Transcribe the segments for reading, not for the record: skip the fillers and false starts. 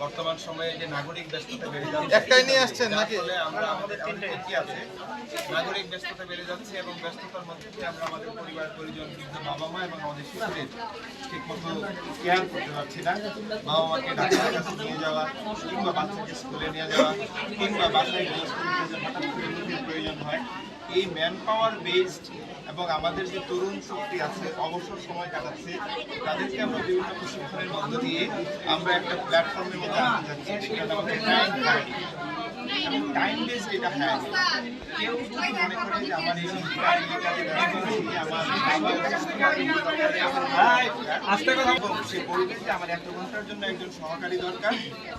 বর্তমান সময়ে যে নাগরিক ব্যস্ততা বেড়ে যাচ্ছে একটাই নিয়ে আসছেন নাকি? আমরা আমাদের তিনটি আছে। নাগরিক ব্যস্ততা বেড়ে যাচ্ছে এবং ব্যস্ততার মধ্যে দিয়ে আমরা আমাদের পরিবার পরিজন, বৃদ্ধ বাবা মা এবং আমাদের শিশুদের ঠিকমতো কেয়ার করতে পারছি না। বাবা মাকে ডাক্তারের কাছে নিয়ে যাওয়া কিংবা বাচ্চাকে স্কুলে নিয়ে যাওয়া কিংবা বাসায় হঠাৎ করে নিজের প্রয়োজন হয়। এই ম্যান পাওয়ার বেসড এবং আমাদের যে তরুণ শক্তি আছে অবসর সময় কাটাচ্ছে তাদেরকে আমরা বিভিন্ন প্রশিক্ষণের মধ্য দিয়ে আমরা একটা প্ল্যাটফর্মের মধ্যে আনতে যাচ্ছি সেখানে আমাদের টাইম বেস যেটা হ্যাঁ কেউ যদি মনে করে যে আমার এই আস্তে কথা সে বলবে যে আমার 1 ঘন্টার জন্য একজন সহকারী দরকার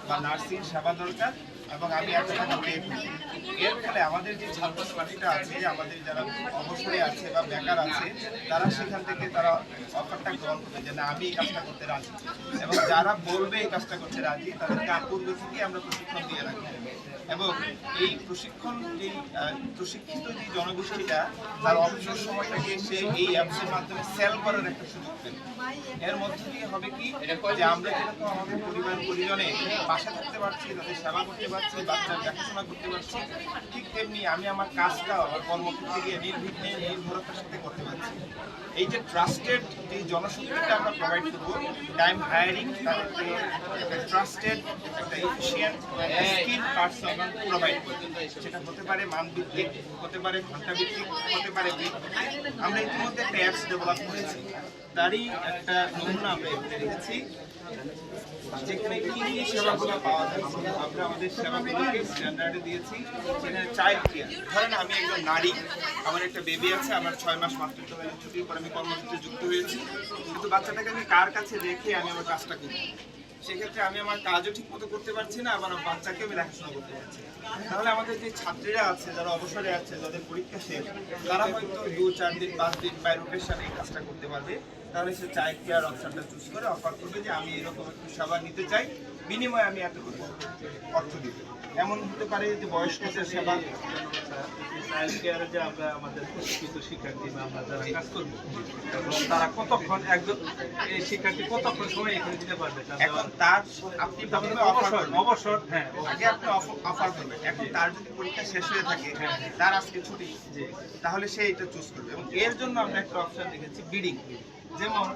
বা নার্সিং সেবা দরকার এবং আমি 1 টাকা পে করি। এর ফলে আমাদের যে ছাত্রছাত্রীরা আছে আমাদের যারা অবসরে আছে বা বেকার আছে তারা সেখান থেকে তারা অফারটা গ্রহণ করবে যে না আমি এই কাজটা করতে রাজি এবং যারা বলবে এই কাজটা করতে রাজি তাদেরকে পূর্ব থেকে আমরা প্রশিক্ষণ দিয়ে রাখবো এবং এই প্রশিক্ষণ যেই প্রশিক্ষিত যে জনগোষ্ঠীটা তার অবসর সময়টাকে সে এই অ্যাপসের মাধ্যমে সেল করার একটা সুযোগ পেল। এর মধ্যে দিয়ে হবে কি যে আমরা যেরকম আমাদের পরিবার পরিজনে বাসা থাকতে পারছি তাদের সেবা করতে পারছি বাচ্চার দেখাশোনা করতে পারছি ঠিক তেমনি আমি আমার কাজটা আমার কর্মক্ষেত্রে গিয়ে নির্বিঘ্নে নির্ভরতার সাথে করতে পারছি। এই যে ট্রাস্টেড যে জনশক্তিটা আমরা প্রোভাইড করবো টাইম হায়ারিং তাদেরকে একটা ট্রাস্টেড একটা এফিশিয়েন্ট স্কিল পার্সন প্রোভাইড করবো। সেটা হতে পারে মানভিত্তিক হতে পারে ঘন্টা ভিত্তিক হতে পারে আমরা ইতিমধ্যে একটা অ্যাপস ডেভেলপ করেছি তারই একটা নমুনা আমরা এখানে রেখেছি যেখানে কি কি সেবাগুলো পাওয়া যায় আমরা আমাদের সেবাগুলোকে স্ট্যান্ডার্ডে দিয়েছি সেখানে চাইল্ড কেয়ার ধরেন আমি একজন নারী আমার একটা বেবি আছে আমার 6 মাস মাতৃত্বকালীন ছুটির পর আমি কর্মক্ষেত্রে যুক্ত হয়েছি কিন্তু বাচ্চাটাকে আমি কার কাছে রেখে আমি আমার কাজটা করি সেক্ষেত্রে আমি আমার কাজও ঠিক মতো করতে পারছি না আবার আমার বাচ্চাকেও আমি দেখাশোনা করতে পারছি তাহলে আমাদের যে ছাত্রীরা আছে যারা অবসরে আছে যাদের পরীক্ষা শেষ তারা হয়তো 2-4 দিন 5 দিন বাই রোটেশনে এই কাজটা করতে পারবে তাহলে সে চাইল্ড কেয়ার অপশনটা চুজ করে অফার করবে যে আমি এরকম একটু সেবা নিতে চাই বিনিময়ে আমি এতটুকু অর্থ দিব। এমন হতে পারে যে বয়স্কদের সেবা চাইল্ড কেয়ারে যে আমরা আমাদের প্রশিক্ষিত শিক্ষার্থী বা আমরা যারা কাজ করবো এবং তারা কতক্ষণ একজন এই শিক্ষার্থী কতক্ষণ সময় এখানে দিতে পারবে এখন তার আপনি অবসর হ্যাঁ আগে আপনি অফার করবেন এখন তার যদি পরীক্ষা শেষ হয়ে থাকে তার আজকে ছুটি তাহলে সে এটা চুজ করবে এবং এর জন্য আমরা একটা অপশন রেখেছি বিডিং যেমন